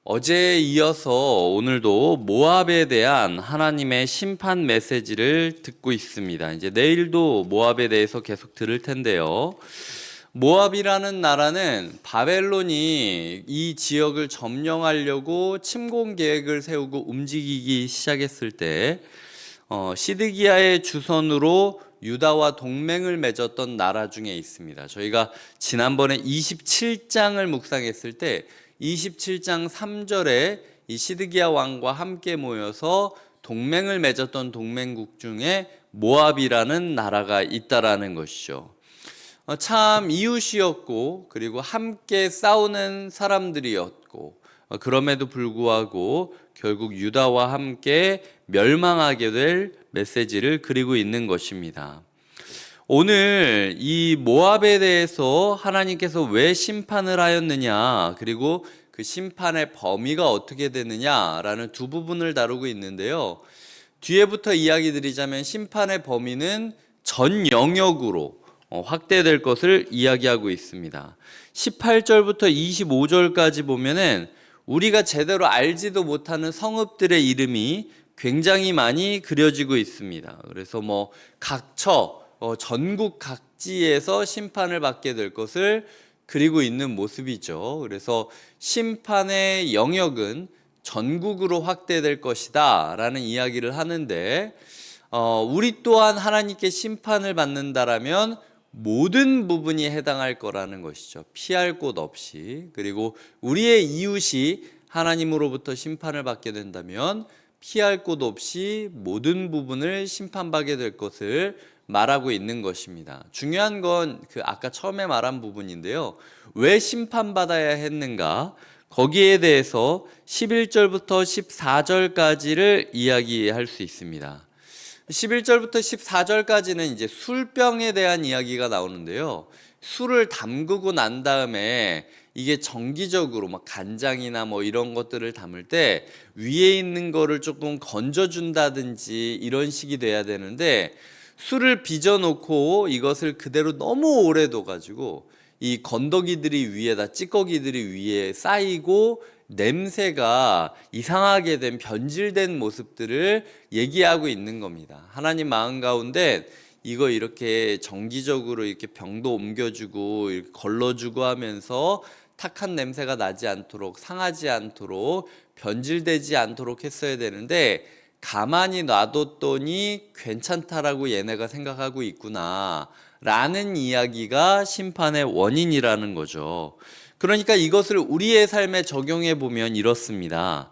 어제에 이어서 오늘도 모압에 대한 하나님의 심판 메시지를 듣고 있습니다. 이제 내일도 모압에 대해서 계속 들을 텐데요. 모압이라는 나라는 바벨론이 이 지역을 점령하려고 침공 계획을 세우고 움직이기 시작했을 때 시드기야의 주선으로 유다와 동맹을 맺었던 나라 중에 있습니다. 저희가 지난번에 27장을 묵상했을 때 27장 3절에 이 시드기야 왕과 함께 모여서 동맹을 맺었던 동맹국 중에 모압이라는 나라가 있다라는 것이죠. 참 이웃이었고 그리고 함께 싸우는 사람들이었고 그럼에도 불구하고 결국 유다와 함께 멸망하게 될 메시지를 그리고 있는 것입니다. 오늘 이 모압에 대해서 하나님께서 왜 심판을 하였느냐, 그리고 그 심판의 범위가 어떻게 되느냐라는 두 부분을 다루고 있는데요. 뒤에부터 이야기 드리자면 심판의 범위는 전 영역으로 확대될 것을 이야기하고 있습니다. 18절부터 25절까지 보면은 우리가 제대로 알지도 못하는 성읍들의 이름이 굉장히 많이 그려지고 있습니다. 그래서 각처 전국 각지에서 심판을 받게 될 것을 그리고 있는 모습이죠. 그래서 심판의 영역은 전국으로 확대될 것이다 라는 이야기를 하는데 우리 또한 하나님께 심판을 받는다라면 모든 부분이 해당할 거라는 것이죠. 피할 곳 없이. 그리고 우리의 이웃이 하나님으로부터 심판을 받게 된다면 피할 곳 없이 모든 부분을 심판받게 될 것을 말하고 있는 것입니다. 중요한 건 아까 처음에 말한 부분인데요. 왜 심판받아야 했는가? 거기에 대해서 11절부터 14절까지를 이야기할 수 있습니다. 11절부터 14절까지는 이제 술병에 대한 이야기가 나오는데요. 술을 담그고 난 다음에 이게 정기적으로 간장이나 이런 것들을 담을 때 위에 있는 거를 조금 건져준다든지 이런 식이 돼야 되는데 술을 빚어놓고 이것을 그대로 너무 오래 둬가지고 이 건더기들이 위에다 찌꺼기들이 위에 쌓이고 냄새가 이상하게 된 변질된 모습들을 얘기하고 있는 겁니다. 하나님 마음 가운데 이거 이렇게 정기적으로 이렇게 병도 옮겨주고 이렇게 걸러주고 하면서 탁한 냄새가 나지 않도록, 상하지 않도록, 변질되지 않도록 했어야 되는데 가만히 놔뒀더니 괜찮다라고 얘네가 생각하고 있구나 라는 이야기가 심판의 원인이라는 거죠. 그러니까 이것을 우리의 삶에 적용해 보면 이렇습니다.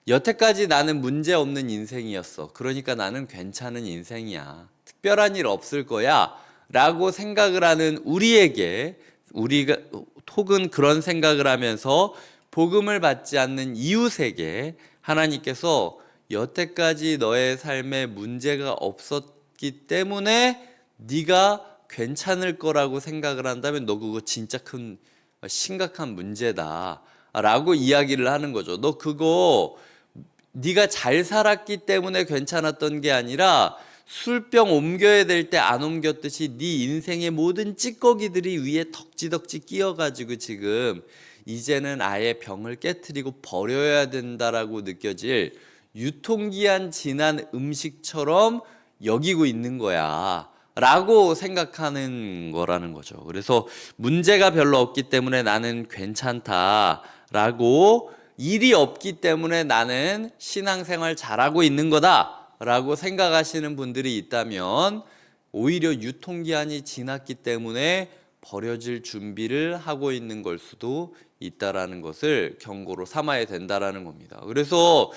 여태까지 나는 문제 없는 인생이었어. 그러니까 나는 괜찮은 인생이야. 특별한 일 없을 거야 라고 생각을 하는 우리에게, 우리가 혹은 그런 생각을 하면서 복음을 받지 않는 이웃에게 하나님께서 여태까지 너의 삶에 문제가 없었기 때문에 네가 괜찮을 거라고 생각을 한다면 너 그거 진짜 큰 심각한 문제다 라고 이야기를 하는 거죠. 너 그거 네가 잘 살았기 때문에 괜찮았던 게 아니라 술병 옮겨야 될 때 안 옮겼듯이 네 인생의 모든 찌꺼기들이 위에 덕지덕지 끼어가지고 지금 이제는 아예 병을 깨트리고 버려야 된다라고 느껴질 유통기한 지난 음식처럼 여기고 있는 거야 라고 생각하는 거라는 거죠. 그래서 문제가 별로 없기 때문에 나는 괜찮다라고, 일이 없기 때문에 나는 신앙생활 잘하고 있는 거다 라고 생각하시는 분들이 있다면 오히려 유통기한이 지났기 때문에 버려질 준비를 하고 있는 걸 수도 있다라는 것을 경고로 삼아야 된다라는 겁니다. 그래서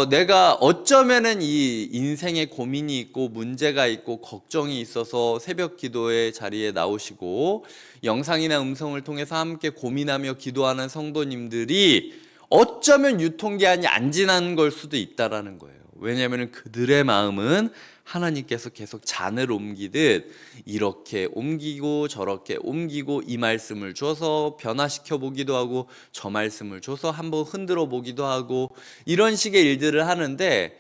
내가 어쩌면은 이 인생에 고민이 있고 문제가 있고 걱정이 있어서 새벽 기도의 자리에 나오시고 영상이나 음성을 통해서 함께 고민하며 기도하는 성도님들이 어쩌면 유통기한이 안 지난 걸 수도 있다라는 거예요. 왜냐하면 그들의 마음은 하나님께서 계속 잔을 옮기듯 이렇게 옮기고 저렇게 옮기고 이 말씀을 줘서 변화시켜 보기도 하고 저 말씀을 줘서 한번 흔들어 보기도 하고 이런 식의 일들을 하는데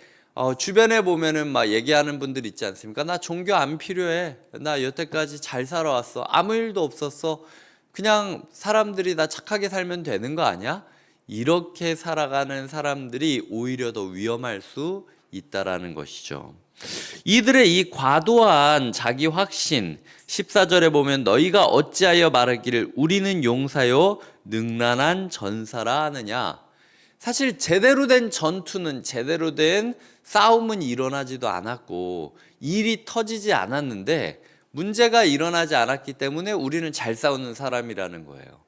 주변에 보면은 막 얘기하는 분들 있지 않습니까? 나 종교 안 필요해. 나 여태까지 잘 살아왔어. 아무 일도 없었어. 그냥 사람들이 나 착하게 살면 되는 거 아니야? 이렇게 살아가는 사람들이 오히려 더 위험할 수 있다라는 것이죠. 이들의 이 과도한 자기 확신, 14절에 보면 너희가 어찌하여 말하기를 우리는 용사요 능란한 전사라 하느냐. 사실 제대로 된 전투는, 제대로 된 싸움은 일어나지도 않았고 일이 터지지 않았는데 문제가 일어나지 않았기 때문에 우리는 잘 싸우는 사람이라는 거예요.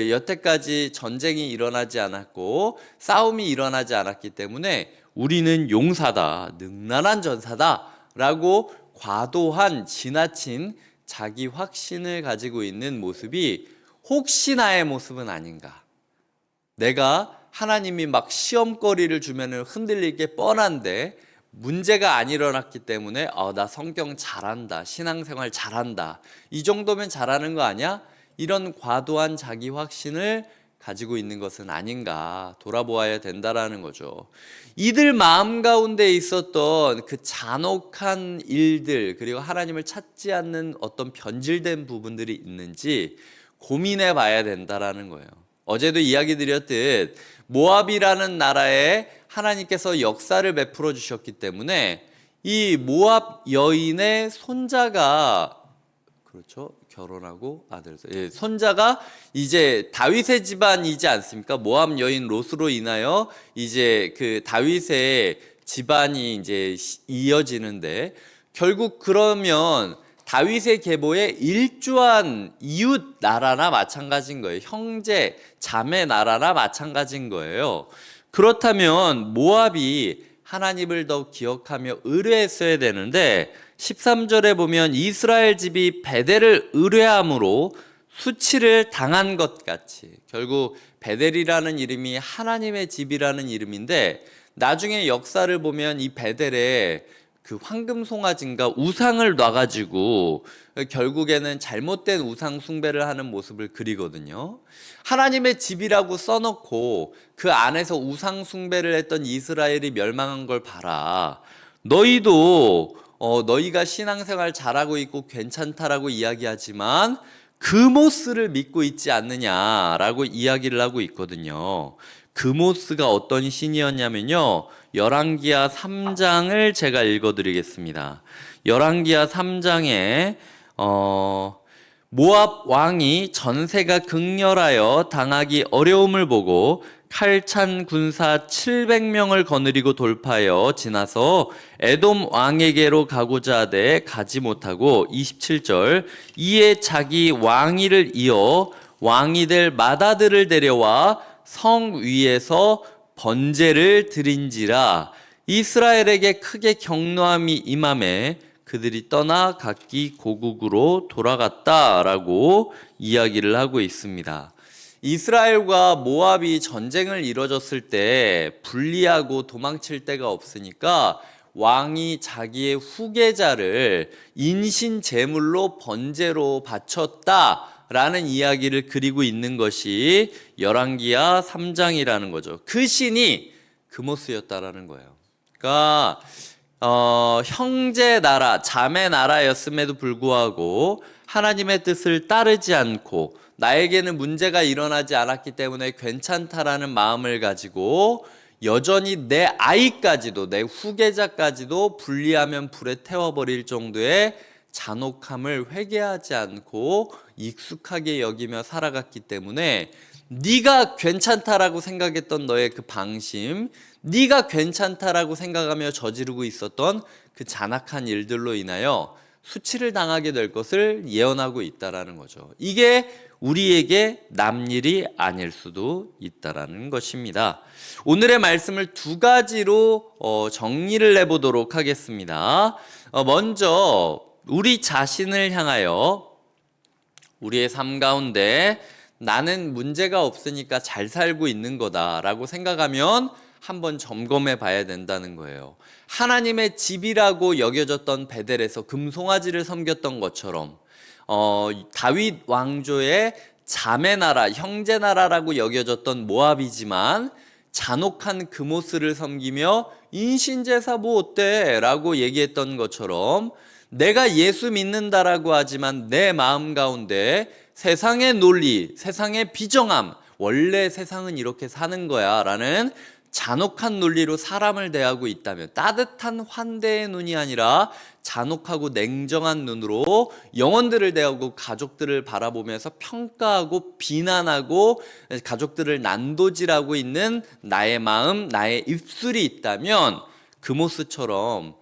여태까지 전쟁이 일어나지 않았고 싸움이 일어나지 않았기 때문에 우리는 용사다, 능란한 전사다 라고 과도한 지나친 자기 확신을 가지고 있는 모습이 혹시 나의 모습은 아닌가. 내가 하나님이 막 시험거리를 주면 흔들릴 게 뻔한데 문제가 안 일어났기 때문에 나 성경 잘한다, 신앙생활 잘한다, 이 정도면 잘하는 거 아니야? 이런 과도한 자기 확신을 가지고 있는 것은 아닌가 돌아보아야 된다라는 거죠. 이들 마음 가운데 있었던 그 잔혹한 일들, 그리고 하나님을 찾지 않는 어떤 변질된 부분들이 있는지 고민해 봐야 된다라는 거예요. 어제도 이야기 드렸듯 모압이라는 나라에 하나님께서 역사를 베풀어 주셨기 때문에 이 모압 여인의 손자가, 그렇죠, 결혼하고 손자가 이제 다윗의 집안이지 않습니까? 모압 여인 롯으로 인하여 이제 그 다윗의 집안이 이제 이어지는데, 결국 그러면 다윗의 계보에 일조한 이웃 나라나 마찬가지인 거예요. 형제, 자매 나라나 마찬가지인 거예요. 그렇다면 모압이 하나님을 더 기억하며 의뢰했어야 되는데 13절에 보면 이스라엘 집이 베델을 의뢰함으로 수치를 당한 것 같이, 결국 베델이라는 이름이 하나님의 집이라는 이름인데 나중에 역사를 보면 이 베델에 그 황금 송아지인가 우상을 놔가지고 결국에는 잘못된 우상 숭배를 하는 모습을 그리거든요. 하나님의 집이라고 써놓고 그 안에서 우상 숭배를 했던 이스라엘이 멸망한 걸 봐라. 너희도 너희가 신앙생활 잘하고 있고 괜찮다라고 이야기하지만 그모스를 믿고 있지 않느냐라고 이야기를 하고 있거든요. 그모스가 어떤 신이었냐면요, 열왕기하 3장을 제가 읽어드리겠습니다. 열왕기하 3장에 모압 왕이 전세가 극렬하여 당하기 어려움을 보고 칼찬 군사 700명을 거느리고 돌파하여 지나서 에돔 왕에게로 가고자 하되 가지 못하고 27절 이에 자기 왕위를 이어 왕이 될 맏아들을 데려와 성 위에서 번제를 드린지라. 이스라엘에게 크게 경노함이 임함에 그들이 떠나 각기 고국으로 돌아갔다라고 이야기를 하고 있습니다. 이스라엘과 모압이 전쟁을 이뤄졌을 때 분리하고 도망칠 데가 없으니까 왕이 자기의 후계자를 인신 제물로 번제로 바쳤다라는 이야기를 그리고 있는 것이 열왕기하 3장이라는 거죠. 그 신이 그모스였다라는 거예요. 그러니까 형제 나라, 자매 나라였음에도 불구하고 하나님의 뜻을 따르지 않고 나에게는 문제가 일어나지 않았기 때문에 괜찮다라는 마음을 가지고 여전히 내 아이까지도, 내 후계자까지도 분리하면 불에 태워버릴 정도의 잔혹함을 회개하지 않고 익숙하게 여기며 살아갔기 때문에 네가 괜찮다라고 생각했던 너의 그 방심, 네가 괜찮다라고 생각하며 저지르고 있었던 그 잔악한 일들로 인하여 수치를 당하게 될 것을 예언하고 있다라는 거죠. 이게 우리에게 남일이 아닐 수도 있다라는 것입니다. 오늘의 말씀을 두 가지로 정리를 해보도록 하겠습니다. 먼저 우리 자신을 향하여 우리의 삶 가운데 나는 문제가 없으니까 잘 살고 있는 거다라고 생각하면 한번 점검해 봐야 된다는 거예요. 하나님의 집이라고 여겨졌던 베델에서 금송아지를 섬겼던 것처럼 다윗 왕조의 자매나라, 형제나라라고 여겨졌던 모압이지만 잔혹한 그모스를 섬기며 인신제사 뭐 어때? 라고 얘기했던 것처럼 내가 예수 믿는다라고 하지만 내 마음 가운데 세상의 논리, 세상의 비정함, 원래 세상은 이렇게 사는 거야 라는 잔혹한 논리로 사람을 대하고 있다면, 따뜻한 환대의 눈이 아니라 잔혹하고 냉정한 눈으로 영혼들을 대하고 가족들을 바라보면서 평가하고 비난하고 가족들을 난도질하고 있는 나의 마음, 나의 입술이 있다면, 그모스처럼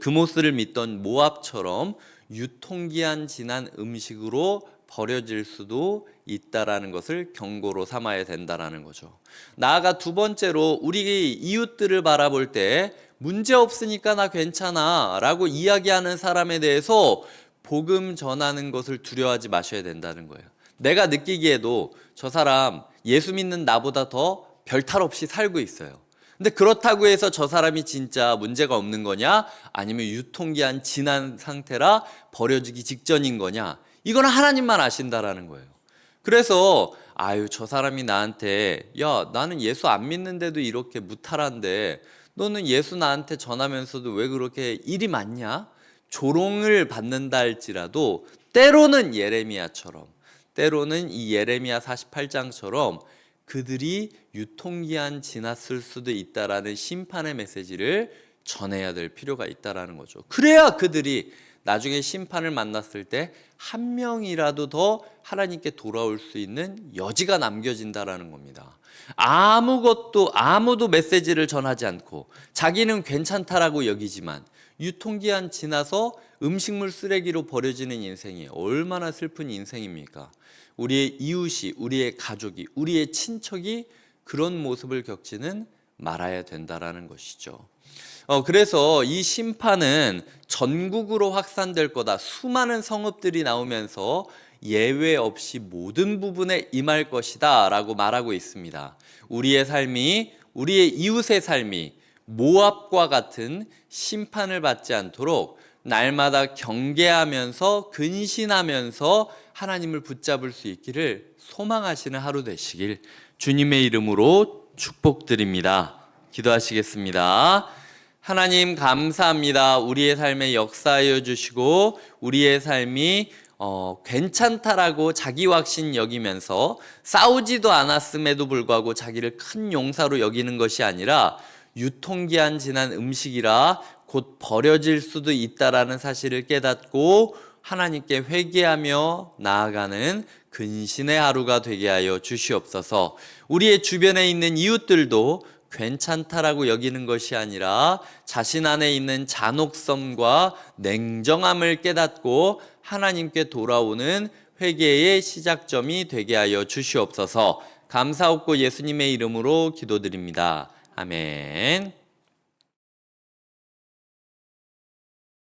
그모스를 믿던 모압처럼 유통기한 지난 음식으로 버려질 수도 있다라는 것을 경고로 삼아야 된다라는 거죠. 나아가 두 번째로, 우리 이웃들을 바라볼 때 문제 없으니까 나 괜찮아 라고 이야기하는 사람에 대해서 복음 전하는 것을 두려워하지 마셔야 된다는 거예요. 내가 느끼기에도 저 사람 예수 믿는 나보다 더 별탈 없이 살고 있어요. 근데 그렇다고 해서 저 사람이 진짜 문제가 없는 거냐, 아니면 유통기한 지난 상태라 버려지기 직전인 거냐, 이거는 하나님만 아신다라는 거예요. 그래서 저 사람이 나한테, 야, 나는 예수 안 믿는데도 이렇게 무탈한데 너는 예수 나한테 전하면서도 왜 그렇게 일이 많냐, 조롱을 받는다 할지라도 때로는 예레미야처럼, 때로는 이 예레미야 48장처럼 그들이 유통기한 지났을 수도 있다라는 심판의 메시지를 전해야 될 필요가 있다라는 거죠. 그래야 그들이 나중에 심판을 만났을 때 한 명이라도 더 하나님께 돌아올 수 있는 여지가 남겨진다라는 겁니다. 아무도 메시지를 전하지 않고 자기는 괜찮다라고 여기지만 유통기한 지나서 음식물 쓰레기로 버려지는 인생이 얼마나 슬픈 인생입니까? 우리의 이웃이, 우리의 가족이, 우리의 친척이 그런 모습을 겪지는 말아야 된다라는 것이죠. 그래서 이 심판은 전국으로 확산될 거다. 수많은 성읍들이 나오면서 예외 없이 모든 부분에 임할 것이다 라고 말하고 있습니다. 우리의 삶이, 우리의 이웃의 삶이 모압과 같은 심판을 받지 않도록 날마다 경계하면서 근신하면서 하나님을 붙잡을 수 있기를 소망하시는 하루 되시길 주님의 이름으로 축복드립니다. 기도하시겠습니다. 하나님 감사합니다. 우리의 삶에 역사하여 주시고 우리의 삶이 괜찮다라고 자기 확신 여기면서 싸우지도 않았음에도 불구하고 자기를 큰 용사로 여기는 것이 아니라 유통기한 지난 음식이라 곧 버려질 수도 있다라는 사실을 깨닫고 하나님께 회개하며 나아가는 근신의 하루가 되게 하여 주시옵소서. 우리의 주변에 있는 이웃들도 괜찮다라고 여기는 것이 아니라 자신 안에 있는 잔혹성과 냉정함을 깨닫고 하나님께 돌아오는 회개의 시작점이 되게 하여 주시옵소서. 감사옵고 예수님의 이름으로 기도드립니다. 아멘.